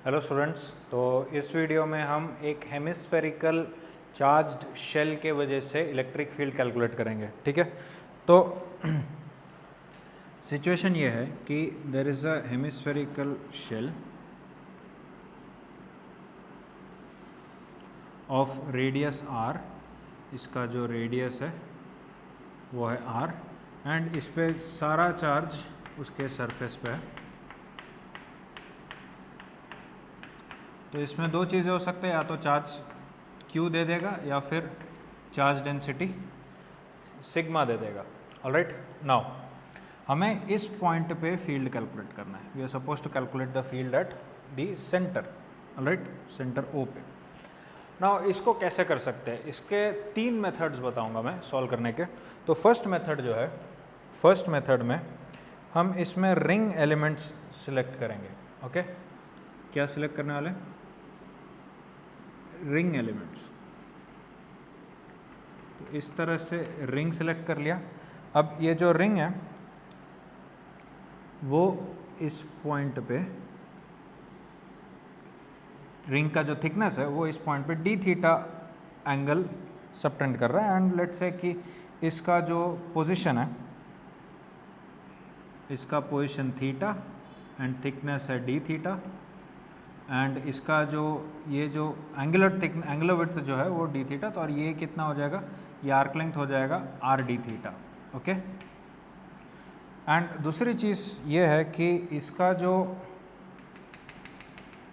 Hello students, तो इस video में हम एक हेमिस्फेरिकल चार्ज्ड शेल के वजह से इलेक्ट्रिक फील्ड कैलकुलेट करेंगे। ठीक है, तो सिचुएशन ये है कि there is a hemispherical shell of radius r। इसका जो रेडियस है वो है r एंड इस पे सारा चार्ज उसके सरफेस पे है। तो इसमें दो चीज़ें हो सकते हैं, या तो चार्ज Q दे देगा या फिर चार्ज डेंसिटी सिग्मा दे देगा। ऑलराइट, नाउ हमें इस पॉइंट पे फील्ड कैलकुलेट करना है। We are suppose to calculate the field at the centre. Alright, centre O पे। नाउ इसको कैसे कर सकते हैं, इसके तीन मेथड्स बताऊंगा मैं सॉल्व करने के। तो फर्स्ट मेथड जो है, फर्स्ट मेथड में हम इसमें रिंग एलिमेंट्स सिलेक्ट करेंगे। ओके, क्या सिलेक्ट करने वाले? Ring elements. तो इस तरह से रिंग सेलेक्ट कर लिया। अब ये जो रिंग है वो इस पॉइंट पे, रिंग का जो थिकनेस है वो इस पॉइंट पे डी थीटा एंगल सबटेंड कर रहा है। एंड लेट्स से कि इसका जो पोजीशन है, इसका पोजीशन थीटा एंड थिकनेस है डी थीटा, एंड इसका जो ये जो एंगुलर विड्थ जो है वो डी थीटा। तो और ये कितना हो जाएगा, ये आर्क लेंथ हो जाएगा are d theta. Okay, and दूसरी चीज़ ये है कि इसका जो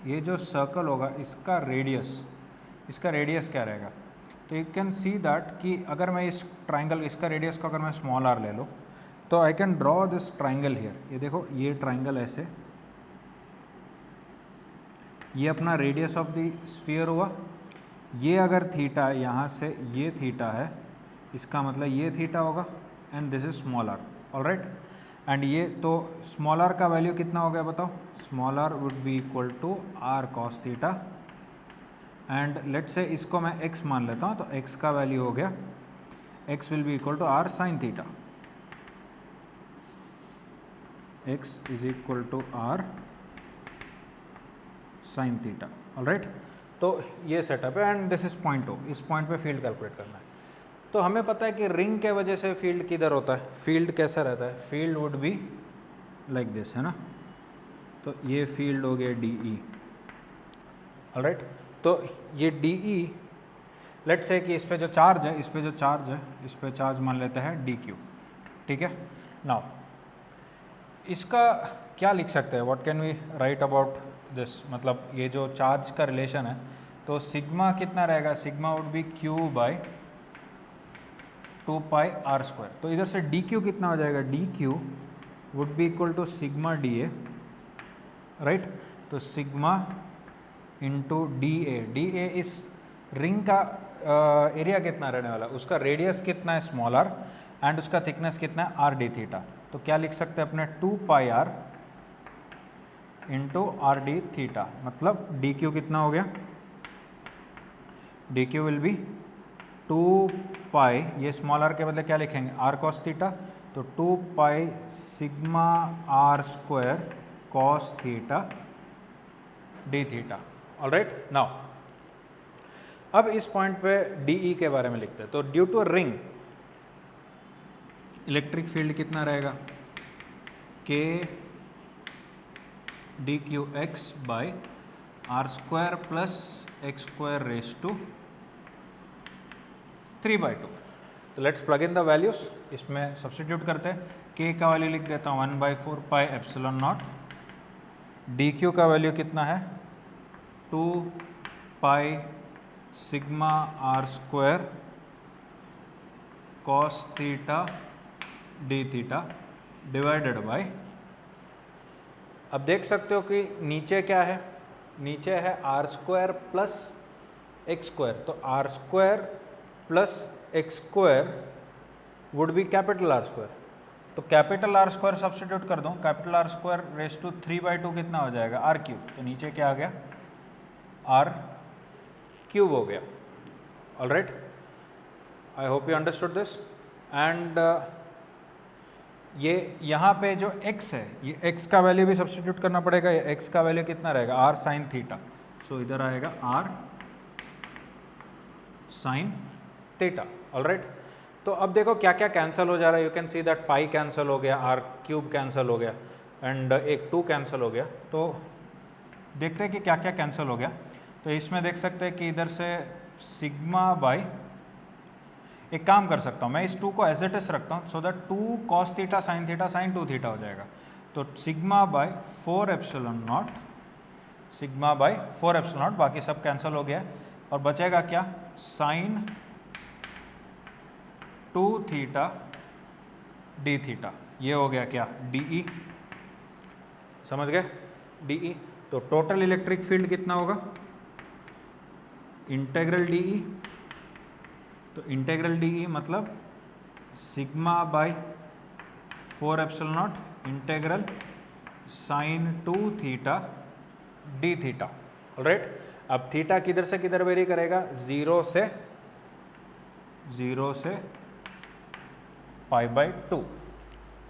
ये जो सर्कल होगा इसका रेडियस क्या रहेगा। तो यू कैन सी दैट कि अगर मैं इस ट्राइंगल, इसका रेडियस को अगर मैं स्मॉल आर ले लूँ तो I can draw this triangle here. ये देखो, ये ट्राइंगल ऐसे, ये अपना रेडियस ऑफ द स्फीयर हुआ। ये अगर थीटा यहाँ से ये थीटा है, इसका मतलब ये थीटा होगा and this is small r. Alright, and ये तो स्मॉल आर का वैल्यू कितना हो गया बताओ? Small r would be equal to r cos theta, and let's say इसको मैं x मान लेता हूँ। तो x का वैल्यू हो गया, x will be equal to r sine theta. x is equal to r sine theta. Alright, तो ये सेटअप है and this is point O। इस पॉइंट पे फील्ड कैलकुलेट करना है। तो हमें पता है कि रिंग के वजह से फील्ड किधर होता है, फील्ड कैसा रहता है, field would be like this, है ना। तो ये फील्ड हो गया DE। ऑलराइट, तो ये DE, लेट्स से कि इस पे जो चार्ज है, इस पे चार्ज मान लेते हैं DQ। ठीक है, नाउ इसका क्या लिख सकते हैं, what can we write about this? मतलब ये जो चार्ज का रिलेशन है, तो सिग्मा कितना रहेगा? Sigma would be Q by 2 pi r square. तो इधर से DQ कितना हो जाएगा? DQ would be equal to sigma DA। Right, तो सिग्मा इंटू DA इस रिंग का एरिया कितना रहने वाला है, उसका रेडियस कितना है स्मॉल आर, एंड उसका थिकनेस कितना है आर डी थीटा। तो क्या लिख सकते हैं अपने 2 pi r into r d theta. मतलब DQ कितना हो गया? DQ विल बी 2 पाई, ये स्मॉल आर के बदले क्या लिखेंगे? R cos theta. तो 2 pi sigma r square cos theta d theta. Alright, now अब इस पॉइंट पे DE के बारे में लिखते हैं। तो due to ring electric field कितना रहेगा? K dqx by r square plus x square raise to 3/2। तो let's plug in the values, इसमें सब्स्टिट्यूट करते हैं। K का वैल्यू लिख देता हूँ 1/4 पाई एप्सिलॉन नॉट। DQ का वैल्यू कितना है? 2 pi sigma r square cos theta d theta divided by, अब देख सकते हो कि नीचे क्या है, नीचे है r square plus x square. तो r square plus x square would be capital r square. तो कैपिटल आर स्क्वायर सब्स्टिट्यूट कर दूँ, capital r square raise to 3/2 कितना हो जाएगा? R cube. तो नीचे क्या आ गया? आर क्यूब हो गया। Alright, I hope you understood this. And ये यहाँ पे जो x है, ये x का वैल्यू भी सब्स्टिट्यूट करना पड़ेगा। ये x का वैल्यू कितना रहेगा, r साइन थीटा। सो इधर आएगा r साइन थीटा। ऑलराइट, तो अब देखो क्या क्या कैंसिल हो जा रहा है। You can see that pi cancel हो गया, r क्यूब कैंसिल हो गया एंड एक 2 कैंसिल हो गया। तो देखते हैं कि क्या क्या कैंसिल हो गया। तो इसमें देख सकते हैं कि इधर से सिग्मा बाई, एक काम कर सकता हूँ मैं, इस 2 को एज इट इज रखता हूँ so that 2 cos theta sine 2 theta हो जाएगा। तो sigma by 4 epsilon not, sigma by 4 epsilon not, बाकी सब कैंसिल हो गया और बचेगा क्या, साइन 2 थीटा डी थीटा। ये हो गया क्या, डी, समझ गए, डी। तो टोटल इलेक्ट्रिक फील्ड कितना होगा, इंटेग्रल डी, तो इंटेग्रल डी मतलब sigma by 4 epsilon naught integral sine 2 theta d theta. Alright, अब थीटा किधर से किधर वेरी करेगा, 0 से पाई बाई 2।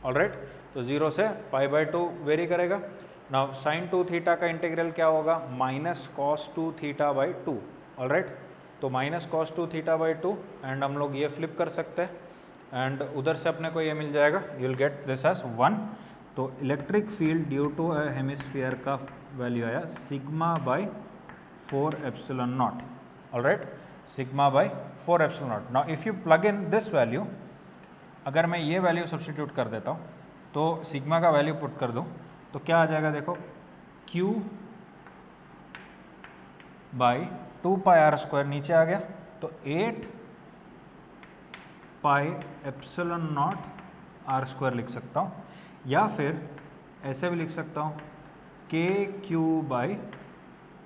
ऑलराइट, तो 0 से पाई बाई 2 वेरी करेगा। नाउ साइन 2 थीटा का इंटीग्रल क्या होगा, minus cos 2 theta by 2। Alright, तो minus cos 2 theta by 2 and हम लोग ये फ्लिप कर सकते हैं एंड उधर से अपने को ये मिल जाएगा, you will get this as 1। तो electric field due to a hemisphere का वैल्यू आया sigma by 4 epsilon naught. Alright, sigma by 4 epsilon naught. Now if you plug in this value, अगर मैं ये वैल्यू सब्स्टिट्यूट कर देता हूँ तो सिग्मा का वैल्यू पुट कर दूँ तो क्या आ जाएगा, देखो Q by 2 pi r square नीचे आ गया, तो 8 pi epsilon naught r square लिख सकता हूँ, या फिर ऐसे भी लिख सकता हूँ K q by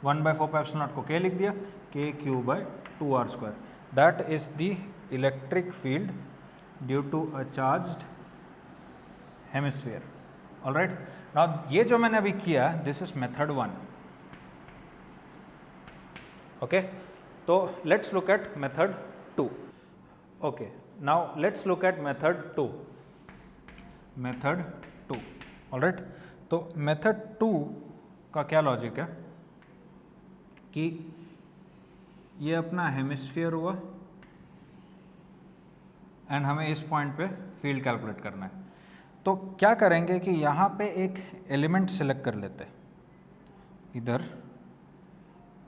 1/4 pi epsilon naught को के लिख दिया, K q by 2 r square. That is the electric field due to a charged hemisphere. Alright, now ये जो मैंने अभी किया, दिस इज मेथड 1। ओके, तो let's look at method 2। Okay, now let's look at method 2। Method 2, alright, तो method 2 का क्या logic है कि ये अपना हेमिस्फीयर हुआ एंड हमें इस पॉइंट पे फील्ड कैलकुलेट करना है। तो क्या करेंगे कि यहाँ पे एक एलिमेंट सेलेक्ट कर लेते हैं, इधर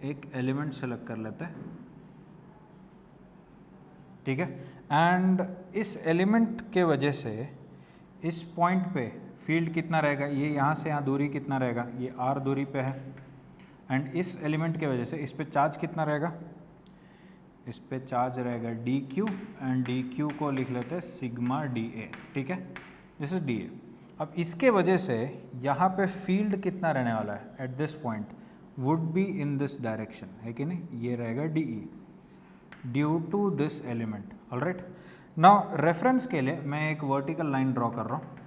एक एलिमेंट सेलेक्ट कर लेते हैं, ठीक है। एंड इस एलिमेंट के वजह से इस पॉइंट पे फील्ड कितना रहेगा, ये यहाँ से यहाँ दूरी कितना रहेगा, ये r दूरी पे है एंड इस एलिमेंट के वजह से इस पे चार्ज कितना रहेगा, इस पे चार्ज रहेगा D Q and D Q को लिख लेते हैं सिग्मा डी ए, ठीक है, दिस इज डी ए। अब इसके वजह से यहाँ पे फील्ड कितना रहने वाला है at this point, would be in this direction, है कि नहीं, ये रहेगा d E due to this element. Alright, now reference के लिए मैं एक वर्टिकल लाइन ड्रॉ कर रहा हूँ।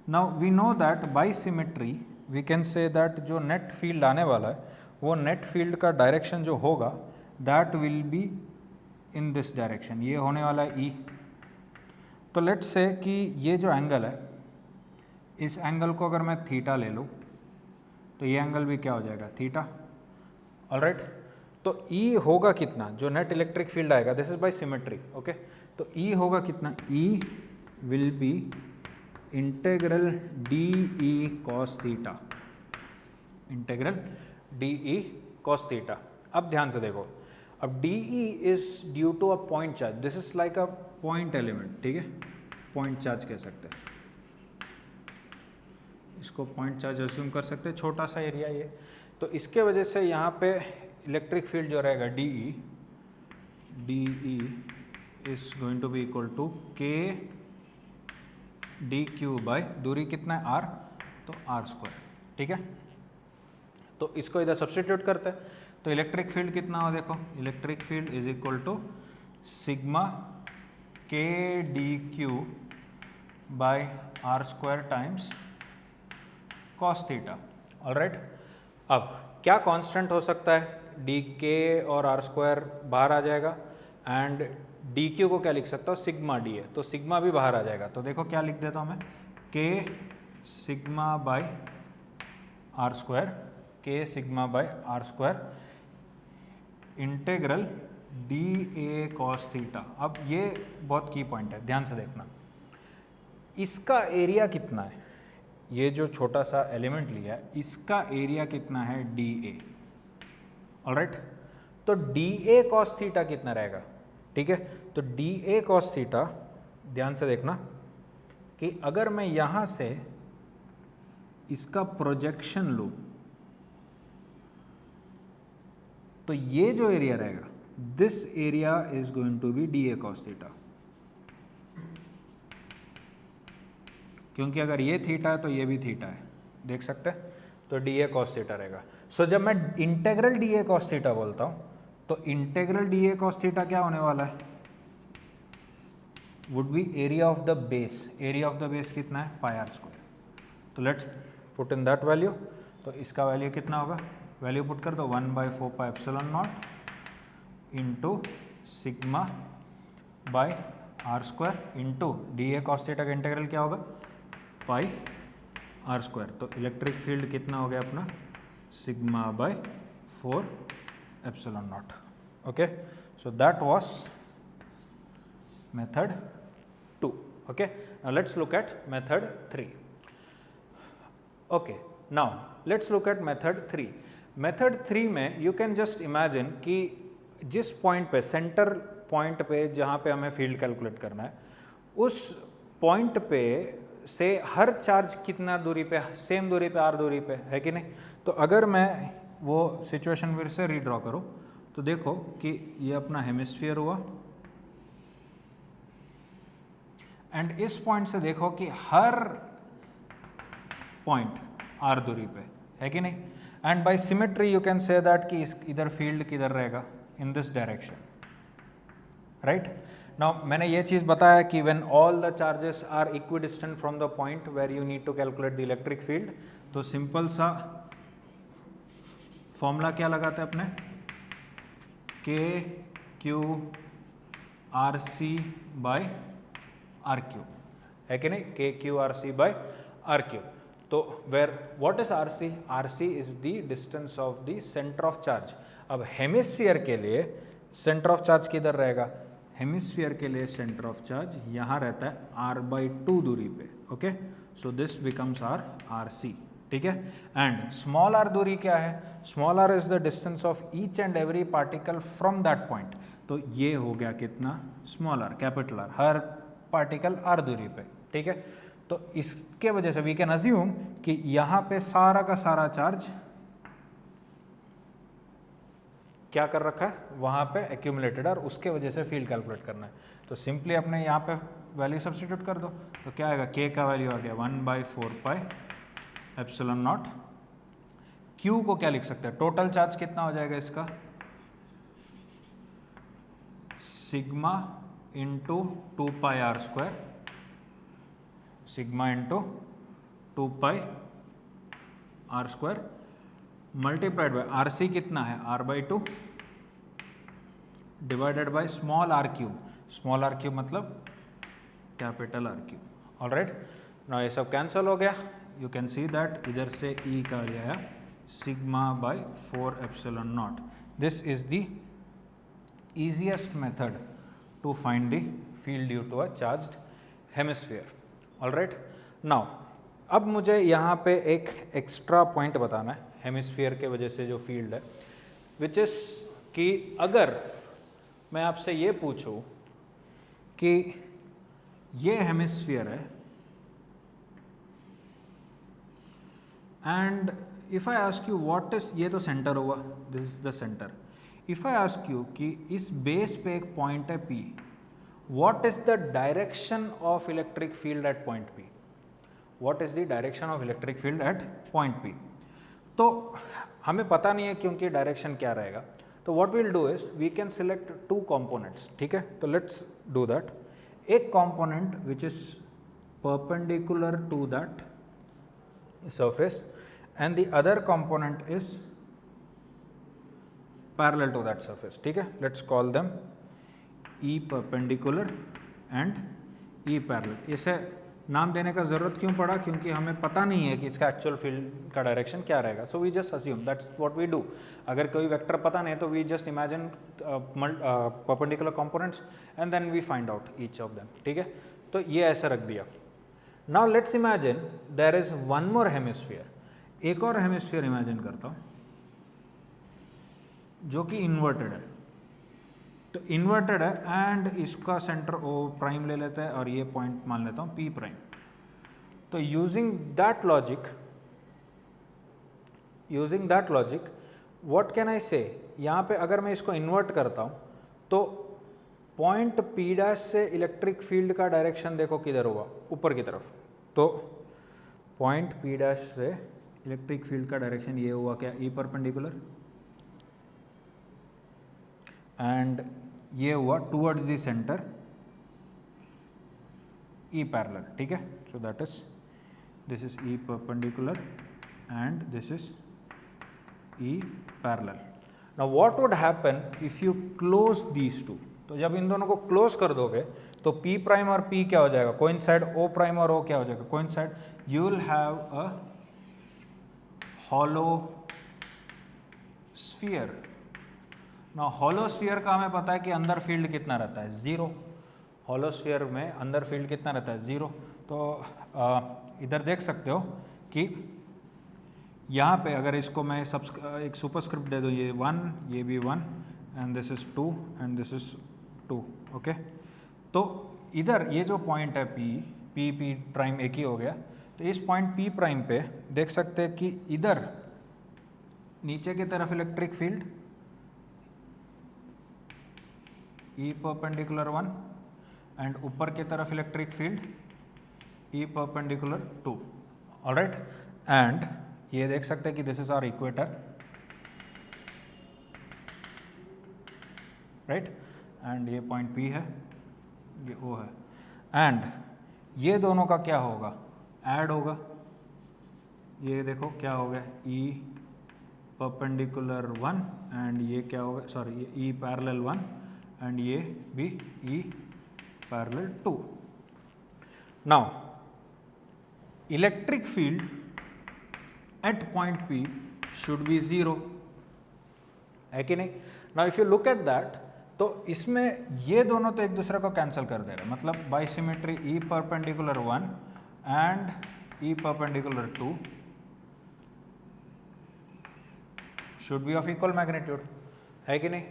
Now we know that by symmetry we can say that जो नेट फील्ड आने वाला है वो नेट फील्ड का डायरेक्शन जो होगा that will be in this direction, ये होने वाला है ई। तो लेट्स से कि ये जो एंगल है, इस एंगल को अगर मैं थीटा ले लूँ तो ये एंगल भी क्या हो जाएगा, थीटा। ऑलराइट, तो ई होगा कितना, जो नेट इलेक्ट्रिक फील्ड आएगा, this is by symmetry. Okay, तो ई होगा कितना, E will be integral d E cos theta, integral d E cos theta. अब ध्यान से देखो, अब d E is due to a point charge, this is like a point element, ठीक है, पॉइंट चार्ज कह सकते हैं इसको, पॉइंट चार्ज अस्यूम कर सकते हैं, छोटा सा एरिया ये। तो इसके वजह से यहाँ पे इलेक्ट्रिक फील्ड जो रहेगा d E is going to be equal to K d q by दूरी कितना है आर, तो आर स्क्वायर, ठीक है। तो इसको इधर सब्स्टिट्यूट करते हैं, तो इलेक्ट्रिक फील्ड कितना हो, देखो electric field is equal to sigma k d q by r square times cos theta. Alright, अब क्या कांस्टेंट हो सकता है, डी के और आर स्क्वायर बाहर आ जाएगा एंड डी क्यू को क्या लिख सकता हूँ, सिग्मा डी है, तो सिग्मा भी बाहर आ जाएगा। तो देखो क्या लिख देता हूँ मैं, K sigma by r square, K sigma by r square integral d A cos theta. अब ये बहुत की पॉइंट है, ध्यान से देखना, इसका एरिया कितना है, ये जो छोटा सा एलिमेंट लिया है इसका एरिया कितना है, डी ए। ऑलराइट, तो डी ए कॉस थीटा कितना रहेगा, ठीक है। तो डी ए कॉस थीटा, ध्यान से देखना कि अगर मैं यहां से इसका प्रोजेक्शन लूं तो ये जो एरिया रहेगा, this area is going to be d A cos theta, क्योंकि अगर ये थीटा है तो ये भी थीटा है, देख सकते हैं, तो डी ए कॉस थीटा रहेगा। सो जब मैं integral d A cos theta बोलता हूं तो integral d A cos theta क्या होने वाला है, would be area of the base. Area of the base कितना है, पाई आर स्क्वायर। तो let's put in that value. तो इसका वैल्यू कितना होगा, वैल्यू पुट कर दो 1/4 pi epsilon naught into sigma by r square into d A cos theta का इंटीग्रल क्या होगा, पाई आर स्क्वायर। तो इलेक्ट्रिक फील्ड कितना हो गया अपना, sigma by 4 epsilon naught. Okay, so that was method 2. Okay, now let's look at method 3. Okay, now let's look at method 3. Method 3 में you can just imagine कि जिस point पे, centre point पे जहाँ पे हमें फील्ड कैलकुलेट करना है, उस पॉइंट पे से हर चार्ज कितना दूरी पे, सेम दूरी पे, आर दूरी पे है कि नहीं। तो अगर मैं वो सिचुएशन फिर से रीड्रॉ करूँ तो देखो कि ये अपना हेमिस्फीयर हुआ, एंड इस पॉइंट से देखो कि हर पॉइंट आर दूरी पे है कि नहीं। And by symmetry you can say that कि इधर फील्ड किधर रहेगा, in this direction, right. Now मैंने ये चीज़ बताया कि when all the charges are equidistant from the point where you need to calculate the electric field, तो सिंपल सा फॉर्मूला क्या लगाते हैं अपने, K q r c by r q, है कि नहीं, K q r c by r q. तो where what is r c, r c is the distance of the centre of charge. अब हेमिस्फीयर के लिए सेंटर ऑफ चार्ज किधर रहेगा, hemisphere के लिए सेंटर ऑफ चार्ज यहाँ रहता है r/2 दूरी पे। Okay, so this becomes r c, ठीक है। एंड स्मॉल आर दूरी क्या है, small r is the distance of each and every particle from that point. तो ये हो गया कितना, स्मॉल आर, कैपिटल आर, हर पार्टिकल आर दूरी पे, ठीक है। तो इसके वजह से वी कैन अज्यूम कि यहाँ पे सारा का सारा चार्ज क्या कर रखा है, वहाँ पे एक्यूमुलेटेड, और उसके वजह से फील्ड कैलकुलेट करना है। तो सिंपली अपने यहाँ पे वैल्यू सब्स्टिट्यूट कर दो, तो क्या आएगा, के का वैल्यू आ गया 1/4 पाई एप्सिलॉन नॉट। क्यू को क्या लिख सकते हैं, टोटल चार्ज कितना हो जाएगा इसका, sigma into 2 pi r square, sigma into 2 pi r square multiplied by r c कितना है, r/2 divided by small r cube, small r cube मतलब capital r cube. Alright, now ये सब कैंसिल हो गया, यू कैन सी दैट इधर से E का आया sigma bye 4 epsilon not. This is the easiest method to find the field due to a charged hemisphere. All right, now अब मुझे यहाँ पे एक एक्स्ट्रा पॉइंट बताना है हेमिस्फीयर के वजह से जो फील्ड है, विच इज कि अगर मैं आपसे ये पूछूं कि ये हेमिस्फीयर है and if I ask you what is, ये तो सेंटर हुआ, this is the centre. If I ask you कि इस बेस पे एक पॉइंट है P, what is the direction of electric field at point P, what is the direction of electric field at point P। तो हमें पता नहीं है क्योंकि डायरेक्शन क्या रहेगा, तो what will do is we can select 2 components, ठीक है। तो लेट्स डू दैट। एक component which is perpendicular to that surface and the other component is parallel to that surface, ठीक है। Let's call them E perpendicular and E parallel. इसे नाम देने का ज़रूरत क्यों पड़ा? क्योंकि हमें पता नहीं है कि इसका एक्चुअल फील्ड का डायरेक्शन क्या रहेगा। So we just assume, that's what we do. अगर कोई वेक्टर पता नहीं है तो we just imagine perpendicular components and then we find out each of them. ठीक है, तो ये ऐसा रख दिया। Now let's imagine there is one more hemisphere. एक और हेमिस्फीयर इमेजिन करता हूँ जो कि इन्वर्टेड है। तो इन्वर्टेड है एंड इसका सेंटर ओ प्राइम ले लेते हैं और ये पॉइंट मान लेता हूँ पी प्राइम। तो using that logic what can I से, यहाँ पे अगर मैं इसको इन्वर्ट करता हूँ तो पॉइंट पी डैश से इलेक्ट्रिक फील्ड का डायरेक्शन देखो किधर होगा, ऊपर की तरफ। तो पॉइंट पी डैश से इलेक्ट्रिक फील्ड का डायरेक्शन ये हुआ क्या, ई परपेंडिकुलर, एंड ये हुआ towards the centre E parallel. ठीक है, so that is this is E perpendicular and this is E parallel. Now what would happen if you close these two? तो जब इन दोनों को क्लोज कर दोगे तो P प्राइम और P क्या हो जाएगा, कोइंसाइड, O प्राइम और O क्या हो जाएगा, coincide. You will have a hollow sphere. Now hollow sphere का हमें पता है कि अंदर फील्ड कितना रहता है, 0। हॉलो स्फीयर में अंदर फील्ड कितना रहता है, 0। तो इधर देख सकते हो कि यहाँ पे अगर इसको मैं एक सुपरस्क्रिप्ट दे दूँ, ये 1, ये भी 1 and this is 2 and this is 2। Okay, तो इधर ये जो पॉइंट है P प्राइम एक ही हो गया। तो इस पॉइंट P प्राइम पे देख सकते हैं कि इधर नीचे की तरफ electric field E perpendicular 1 and ऊपर की तरफ electric field E perpendicular 2। Alright, and ये देख सकते हैं कि this is our equator, right, and ये पॉइंट P है, ये O है, एंड ये दोनों का क्या होगा, ऐड होगा। ये देखो क्या हो गया, E परपेंडिकुलर 1 एंड ये क्या होगा, सॉरी ये E पैरेलल 1 एंड ये भी E parallel 2। Now electric field at point P should be 0, है कि नहीं? Now if you look at that, तो इसमें ये दोनों तो एक दूसरे को कैंसिल कर दे रहे हैं, मतलब by symmetry E perpendicular 1 and E perpendicular 2 should be of equal magnitude, है कि नहीं?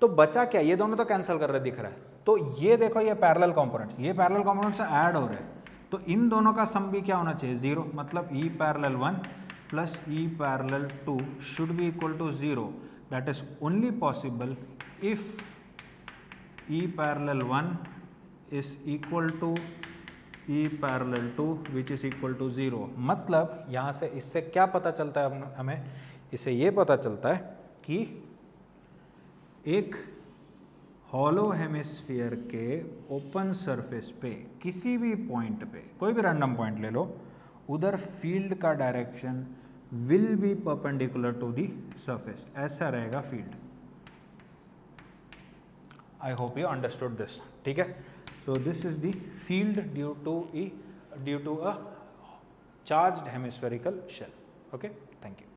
तो बचा क्या, ये दोनों तो कैंसिल कर रहे दिख रहा है। तो ये देखो, ये पैरेलल कंपोनेंट्स, ये पैरेलल कंपोनेंट्स ऐड हो रहे हैं, तो इन दोनों का सम भी क्या होना चाहिए, 0। मतलब E parallel 1 plus E parallel 2 should be equal to 0। That is only possible if E parallel 1 is equal to E parallel 2 which is equal to 0। मतलब यहाँ से इससे क्या पता चलता है हमें, इससे ये पता चलता है कि एक हॉलो हेमिस्फीयर के ओपन सरफेस पे किसी भी पॉइंट पे, कोई भी रैंडम पॉइंट ले लो, उधर फील्ड का direction will be perpendicular to the surface, ऐसा रहेगा field. I hope you understood this. ठीक है, so this is the field due to a charged hemispherical shell. Okay, thank you.